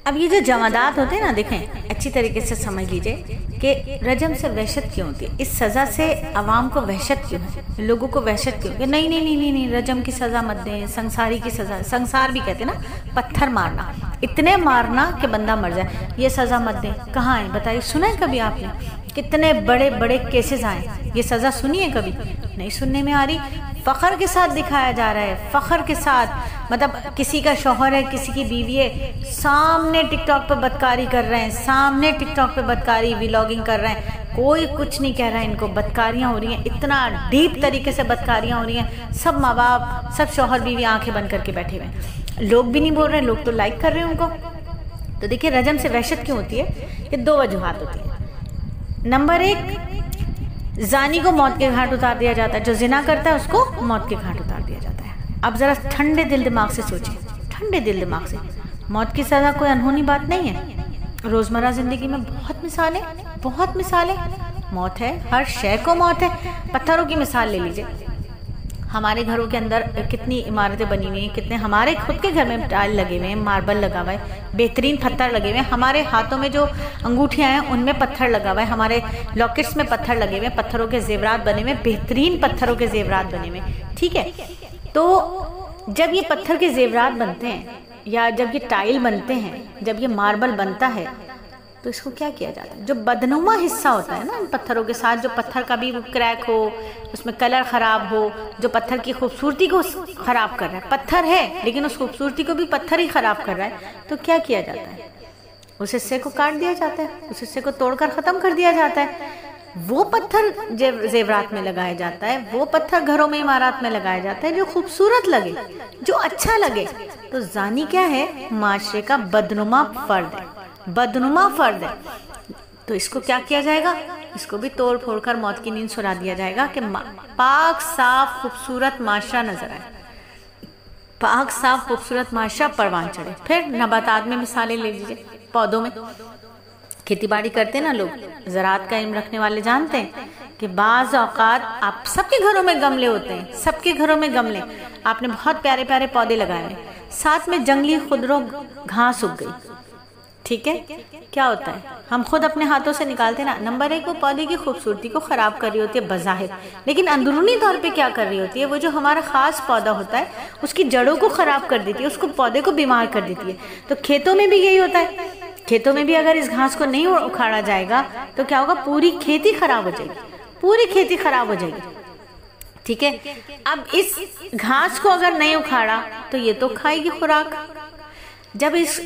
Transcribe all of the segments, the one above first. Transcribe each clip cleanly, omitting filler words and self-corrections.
अब ये जो जमादात होते हैं ना, देखें अच्छी तरीके से समझ लीजिए कि रजम से वहशत क्यों होती है, इस सज़ा से आवाम को वहशत क्यों है, लोगों को वहशत क्यों कि नहीं नहीं नहीं नहीं नहीं रजम की सज़ा मत दें, संसारी की सज़ा, संसार भी कहते हैं ना, पत्थर मारना, इतने मारना कि बंदा मर जाए, ये सज़ा मत दें। कहाँ है बताइए, सुना है कभी आपने? कितने बड़े बड़े केसेस आए, ये सज़ा सुनी है कभी? नहीं सुनने में आ रही। फ़ख्र के साथ दिखाया जा रहा है, फ़ख्र के साथ, मतलब किसी का शौहर है, किसी की बीवी है, सामने टिकटॉक पे बदकारी कर रहे हैं, सामने टिकटॉक पे बदकारी व्लॉगिंग कर रहे हैं, कोई कुछ नहीं कह रहा है, इनको बदकारियाँ हो रही हैं, इतना डीप तरीके से बदकारियाँ हो रही हैं, सब माँ बाप, सब शौहर बीवी आंखें बंद करके बैठे हुए हैं, लोग भी नहीं बोल रहे, लोग तो लाइक कर रहे हैं उनको। तो देखिए रजम से वहशत क्यों होती है, ये दो वजूहात होती है। नंबर एक, जानी को मौत के घाट उतार दिया जाता है, जो जिना करता है उसको मौत के घाट उतार दिया जाता है। अब जरा ठंडे दिल दिमाग से सोचें, ठंडे दिल दिमाग से, मौत की सज़ा कोई अनहोनी बात नहीं है। रोज़मर्रा ज़िंदगी में बहुत मिसालें मौत है, हर शय को मौत है। पत्थरों की मिसाल ले लीजिए, हमारे घरों के अंदर कितनी इमारतें बनी हुई हैं, कितने हमारे खुद के घर में टाइल लगे हुए हैं, मार्बल लगा हुआ है, बेहतरीन पत्थर लगे हुए हैं, हमारे हाथों में जो अंगूठियां हैं उनमें पत्थर लगा हुआ है, हमारे लॉकेट्स में पत्थर लगे हुए हैं, पत्थरों के जेवरात बने हुए, बेहतरीन पत्थरों के जेवरात बने हुए, ठीक है। तो जब ये पत्थर के जेवरात बनते हैं या जब ये टाइल बनते हैं, जब ये मार्बल बनता है, तो इसको क्या किया जाता है, जो बदनुमा हिस्सा होता है ना इन पत्थरों के साथ, जो पत्थर का भी क्रैक हो, उसमें कलर ख़राब हो, जो पत्थर की खूबसूरती को ख़राब कर रहा है, पत्थर है लेकिन उस खूबसूरती को भी पत्थर ही ख़राब कर रहा है, तो क्या किया जाता है, उस हिस्से को काट दिया जाता है, उस हिस्से को तोड़कर ख़त्म कर दिया जाता है। वो पत्थर जेवरात में लगाया जाता है, वो पत्थर घरों में, इमारत में लगाया जाता है जो खूबसूरत लगे, जो अच्छा लगे। तो जानी क्या है, माशरे का बदनुमा फर्द है, बदनुमा फर्द है। तो इसको क्या किया जाएगा, इसको भी तोड़ फोड़ कर मौत की नींद सुला दिया जाएगा कि पाक साफ खूबसूरत माशरा नजर आए, पाक साफ खूबसूरत माशरा परवान चढ़े। फिर नबातात में मिसालें ले लीजिए, पौधों में खेती बाड़ी करते हैं ना लोग, ज़राअत का इल्म रखने वाले जानते हैं कि बाज़ औक़ात आप सबके घरों में गमले होते हैं, सबके घरों में गमले, आपने बहुत प्यारे प्यारे पौधे लगाए हैं, साथ में जंगली खुदरो घास उग गई, ठीक है। क्या होता है, हम खुद अपने हाथों से निकालते हैं ना। नंबर एक, वो पौधे की खूबसूरती को ख़राब कर रही होती है बज़ाहिर, लेकिन अंदरूनी तौर पे क्या कर रही होती है, वो जो हमारा ख़ास पौधा होता है उसकी जड़ों को ख़राब कर देती है, उसको पौधे को बीमार कर देती है। तो खेतों में भी यही होता है, खेतों में भी अगर इस घास को नहीं उखाड़ा जाएगा तो क्या होगा, पूरी खेती खराब हो जाएगी, पूरी खेती खराब हो जाएगी, ठीक है। अब इस घास को अगर नहीं उखाड़ा तो ये तो खाएगी खुराक, जब इस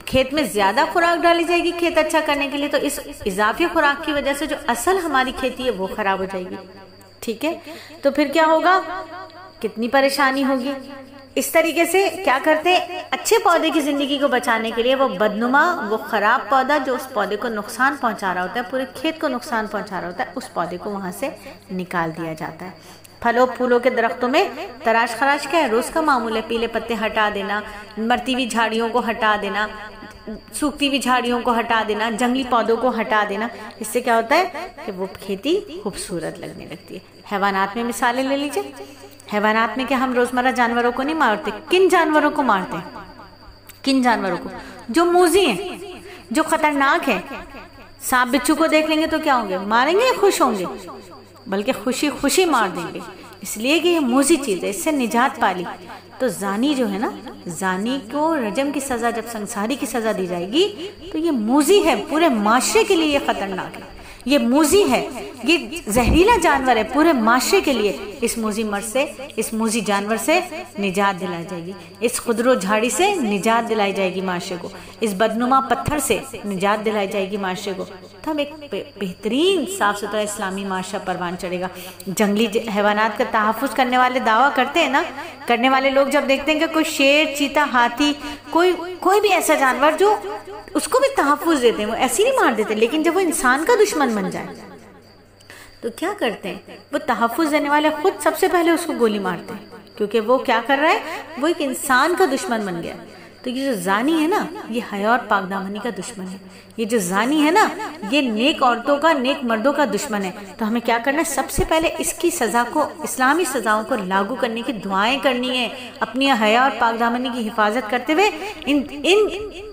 खेत में ज्यादा खुराक डाली जाएगी खेत अच्छा करने के लिए, तो इस इजाफी खुराक की वजह से जो असल हमारी खेती है वो खराब हो जाएगी, ठीक है। तो फिर क्या होगा, कितनी परेशानी होगी। इस तरीके से क्या करते हैं, अच्छे पौधे की जिंदगी को बचाने के लिए वो बदनुमा, वो खराब पौधा जो उस पौधे को नुकसान पहुंचा रहा होता है, पूरे खेत को नुकसान पहुंचा रहा होता है, उस पौधे को वहां से निकाल दिया जाता है। फलों फूलों के दरख्तों में तराश खराश क्या है, रोज का मामूल है, पीले पत्ते हटा देना, मरती हुई झाड़ियों को हटा देना, सूखती हुई झाड़ियों को हटा देना, जंगली पौधों को हटा देना। इससे क्या होता है कि वो खेती खूबसूरत लगने लगती है। हैवानात में मिसालें ले लीजिए, हैवानात में क्या हम रोजमर्रा जानवरों को नहीं मारते, किन जानवरों को मारते हैं, किन जानवरों को, जो मूजी हैं, जो खतरनाक है। सांप बिच्छू को देख लेंगे तो क्या होंगे, मारेंगे या खुश होंगे, बल्कि खुशी खुशी मार देंगे, इसलिए कि ये मूजी चीज है, इससे निजात पाली। तो जानी जो है ना, जानी को रजम की सजा, जब संसारी की सजा दी जाएगी तो ये मूजी है, पूरे माशरे के लिए ये खतरनाक है, ये मूजी है, ये जहरीला जानवर है, पूरे माशरे के लिए इस मूजी मर्द से, इस मूजी जानवर से निजात दिलाई जाएगी, इस खुदरो झाड़ी से निजात दिलाई जाएगी माशरे को, इस बदनुमा पत्थर से निजात दिलाई जाएगी माशरे को। तब एक बेहतरीन साफ सुथरा इस्लामी माशरा परवान चढ़ेगा। जंगली हैवानात का तहफ़्फ़ुज़ करने वाले दावा करते हैं ना, करने वाले लोग जब देखते हैं कि कोई शेर, चीता, हाथी, कोई भी ऐसा जानवर जो उसको भी तहफ़्फ़ुज़ देते हैं, वो ऐसे नहीं मार देते, लेकिन जब वो इंसान का दुश्मन बन जाए तो क्या करते हैं, वो तहफ़्फ़ुज़ देने वाले खुद सबसे पहले उसको गोली मारते हैं, क्योंकि वो क्या कर रहा है, वो एक इंसान का दुश्मन बन गया। तो ये जो जानी है ना, ये हया और पाकदामनी का दुश्मन है। ये जो जानी है ना, ये नेक औरतों का, नेक मर्दों का दुश्मन है। तो हमें क्या करना है, सबसे पहले इसकी सजा को, इस्लामी सजाओं को लागू करने की दुआएं करनी है, अपनी हया और पाकदामनी की हिफाजत करते हुए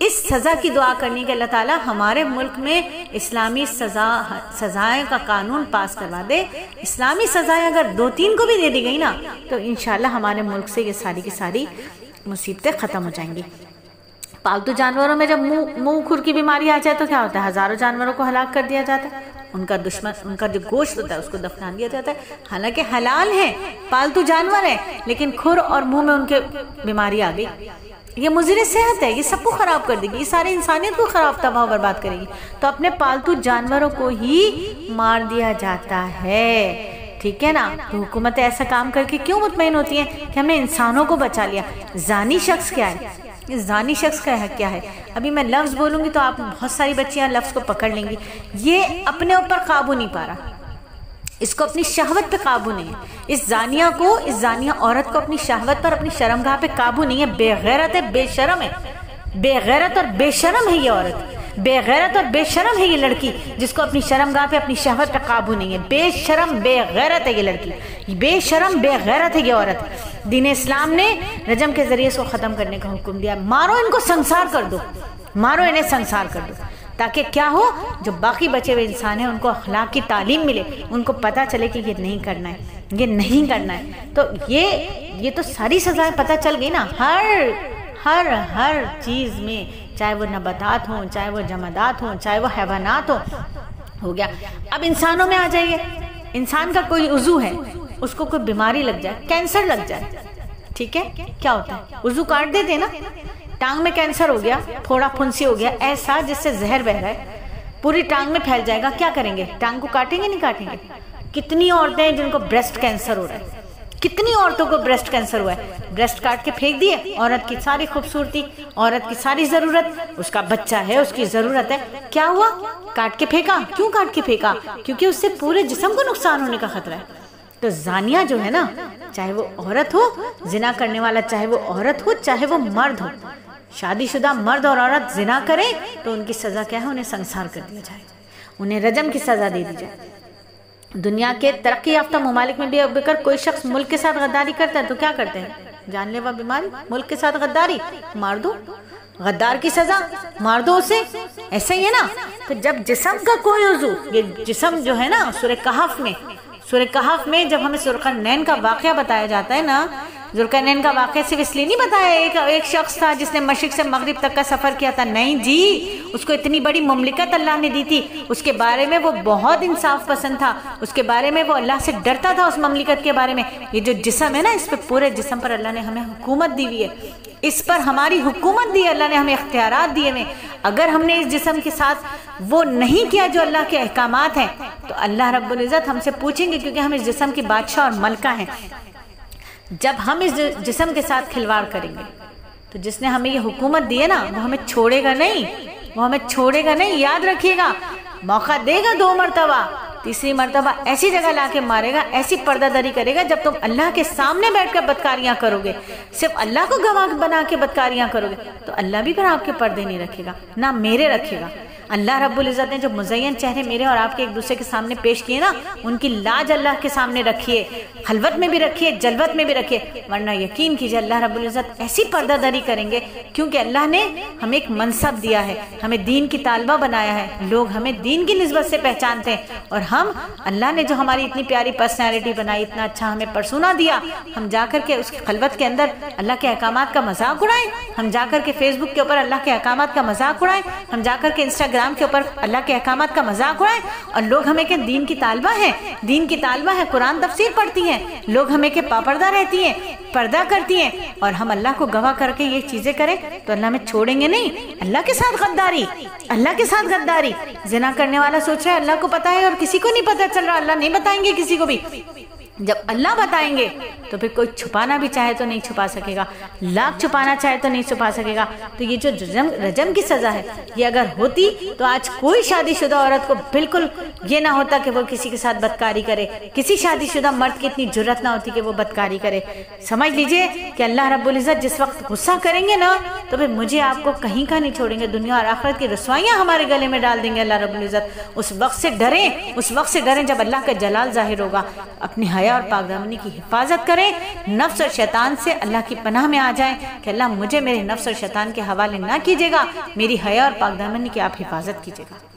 इस सजा की दुआ करनी कि अल्लाह ताला हमारे मुल्क में इस्लामी सजाएं का कानून पास करवा दे। इस्लामी सजाएं अगर 2-3 को भी दे दी गई ना, तो इंशाल्लाह हमारे मुल्क से ये सारी की सारी मुसीबतें खत्म हो जाएंगी। पालतू जानवरों में जब मुंह खुर की बीमारी आ जाए तो क्या होता है, हजारों जानवरों को हलाक कर दिया जाता है। उनका दुश्मन, उनका जो गोश्त होता है उसको दफना दिया जाता है। हालांकि हलाल है, पालतू जानवर है, लेकिन खुर और मुंह में उनके बीमारी आ गई, ये मुज़िर सेहत है, ये सबको खराब कर देगी, ये सारे इंसानियत को खराब तबाह बर्बाद करेगी। तो अपने पालतू जानवरों को ही मार दिया जाता है, ठीक है ना। तो हुकूमतें ऐसा काम करके क्यों मुतमईन होती हैं कि हमने इंसानों को बचा लिया। जानी शख्स क्या है, इस जानी शख्स का क्या है। अभी मैं लफ्ज़ बोलूँगी तो आप बहुत सारी बच्चियाँ लफ्ज़ को पकड़ लेंगी। ये अपने ऊपर काबू नहीं पा रहा, इसको अपनी शहवत पे काबू नहीं है। इस जानिया औरत को अपनी शहवत पर, अपनी शर्मगाह पे काबू नहीं है। बेगैरत है, बेशरम है, बेगैरत और बेशरम है ये औरत, बेगैरत और बेशरम है ये लड़की, जिसको अपनी शर्मगाह पे, अपनी शहवत पे काबू नहीं है। बेशरम बेगैरत है ये लड़की, बेशरम बेगैरत है ये औरत। दीन इस्लाम ने रजम के जरिए इसको ख़त्म करने का हुक्म दिया। मारो इनको, संसार कर दो, मारो इन्हें, संसार कर दो, ताकि क्या हो, जो बाकी बचे हुए इंसान हैं उनको अखलाक की तालीम मिले, उनको पता चले कि ये नहीं करना है, ये नहीं करना है। तो ये तो सारी सजाएं पता चल गई ना, हर चीज़ में, चाहे वो नबातात हों, चाहे वो जमादात हों, चाहे वो हैवानात हो गया। अब इंसानों में आ जाइए, इंसान का कोई उज़ू है, उसको कोई बीमारी लग जाए, कैंसर लग जाए, ठीक है, क्या होता है, उज़ू काट देते ना, टांग में कैंसर हो गया, फोड़ा फुंसी हो गया ऐसा जिससे जहर बह रहा है, पूरी टांग में फैल जाएगा, क्या करेंगे, टांग को काटेंगे नहीं काटेंगे। कितनी औरतें हैं जिनको ब्रेस्ट कैंसर हो रहा है, कितनी औरतों को ब्रेस्ट कैंसर हुआ है, ब्रेस्ट काट के फेंक दिए। औरत की सारी खूबसूरती, औरत की सारी जरूरत, उसका बच्चा है, उसकी जरूरत है, क्या हुआ, काट के फेंका। क्यों काट के फेंका, क्योंकि उससे पूरे जिस्म को नुकसान होने का खतरा है। तो जानिया जो है ना, चाहे वो औरत हो, जिना करने वाला चाहे वो औरत हो चाहे वो मर्द हो, शादीशुदा मर्द और औरत जिना करें तो उनकी सजा क्या है, उन्हें संसार कर दिया जाए, उन्हें रजम की सजा दे दी जाए। दुनिया के तरक्की याफ्ता ममालिक में भी अगर कोई शख्स मुल्क के साथ गद्दारी करता है तो क्या करते हैं, जानलेवा बीमारी, मुल्क के साथ गद्दारी, मार दो, गद्दार की सजा, मार दो उसे, ऐसा ही है ना। तो जब जिस्म का कोई उज़ू, ये जिस्म जो है ना, सूरह कहफ में जब हमें ज़ुल्क़रनैन का वाक़या बताया जाता है ना, ज़ुल्क़रनैन का वाक़या सिर्फ इसलिए नहीं बताया एक शख्स था जिसने मशरिक़ से मगरिब तक का सफ़र किया था, नहीं जी, उसको इतनी बड़ी मुमलिकत अल्लाह ने दी थी, उसके बारे में वो बहुत इंसाफ पसंद था, उसके बारे में वो अल्लाह से डरता था, उस मुमलिकत के बारे में। ये जो जिस्म है ना, इस पर पूरे जिस्म पर अल्लाह ने हमें हुकूमत दी हुई है, इस पर हमारी हुकूमत दी है, अल्लाह ने हमें इख्तियारात दिए हुए। अगर हमने इस जिस्म के साथ वो नहीं किया जो अल्लाह के अहकामात हैं, तो अल्लाह रब्बुल इज़्ज़त हमसे पूछेंगे, क्योंकि हम इस जिस्म की बादशाह और मलका हैं। जब हम इस जिस्म के साथ खिलवाड़ करेंगे तो जिसने हमें ये हुकूमत दी है ना, वो हमें छोड़ेगा नहीं, वो हमें छोड़ेगा नहीं, याद रखिएगा। मौका देगा 2 मरतबा, तीसरी मरतबा ऐसी जगह लाके मारेगा, ऐसी पर्दादारी करेगा, जब तुम अल्लाह के सामने बैठकर बदकारियां करोगे, सिर्फ अल्लाह को गवाह बना के बदकारियां करोगे, तो अल्लाह भी फिर आपके पर्दे नहीं रखेगा, ना मेरे रखेगा। अल्लाह रब्बुल इज़्ज़त ने जो मुज़य्यन चेहरे मेरे और आपके एक दूसरे के सामने पेश किए ना, उनकी लाज अल्लाह के सामने रखिए, खलवत में भी रखिए, जलवत में भी रखिए, वरना यकीन कीजिए अल्लाह रब्बुल इज़्ज़त ऐसी पर्दादारी करेंगे, क्योंकि अल्लाह ने हमें एक मनसब दिया है, हमें दीन की तालबा बनाया है, लोग हमें दीन की निस्बत से पहचानते हैं। और हम, अल्लाह ने जो हमारी इतनी प्यारी पर्सनैलिटी बनाई, इतना अच्छा हमें परसूना दिया, हम जाकर के उसकी खलवत के अंदर अल्लाह के अहकामात का मजाक उड़ाएं, हम जाकर के फेसबुक के ऊपर अल्लाह के अहकामात का मजाक उड़ाएं, हम जाकर के इंस्टाग्राम के ऊपर अल्लाह के अहकामात का मजाक उड़ाएं, और लोग हमें के दीन की तालबा है, दीन की तालबा है, कुरान तफसीर पढ़ती हैं, लोग हमें के पापर्दा रहती हैं, पर्दा करती हैं, और हम अल्लाह को गवाह करके ये चीजें करें, तो अल्लाह में छोड़ेंगे नहीं। अल्लाह के साथ गद्दारी, अल्लाह के साथ गद्दारी, जिना करने वाला सोच रहा है अल्लाह को पता है और किसी को नहीं पता चल रहा, अल्लाह नहीं बताएंगे किसी को भी। जब अल्लाह बताएंगे तो फिर कोई छुपाना भी चाहे तो नहीं छुपा सकेगा, लाख छुपाना चाहे तो नहीं छुपा सकेगा। तो ये जो रजम की सज़ा है, ये अगर होती तो आज कोई शादीशुदा औरत को बिल्कुल ये ना होता कि वो किसी के साथ बदकारी करे, किसी शादीशुदा मर्द की इतनी जुर्रत ना होती कि वो बदकारी करे। समझ लीजिए कि अल्लाह रब्बुल इज़्ज़त जिस वक्त गुस्सा करेंगे ना, तो फिर मुझे आपको कहीं का नहीं छोड़ेंगे, दुनिया और आखिरत की रसवाइयाँ हमारे गले में डाल देंगे अल्लाह रब्बुल इज़्ज़त। उस वक्त से डरें, उस वक्त से डरें जब अल्लाह का जलाल जाहिर होगा। अपनी हया और पाकदामनी की हिफाजत करें, नफ्स और शैतान से अल्लाह की पनाह में आ जाएं कि अल्लाह मुझे मेरे नफ्स और शैतान के हवाले ना कीजिएगा, मेरी हया और पाकदामनी की आप हिफाजत कीजिएगा।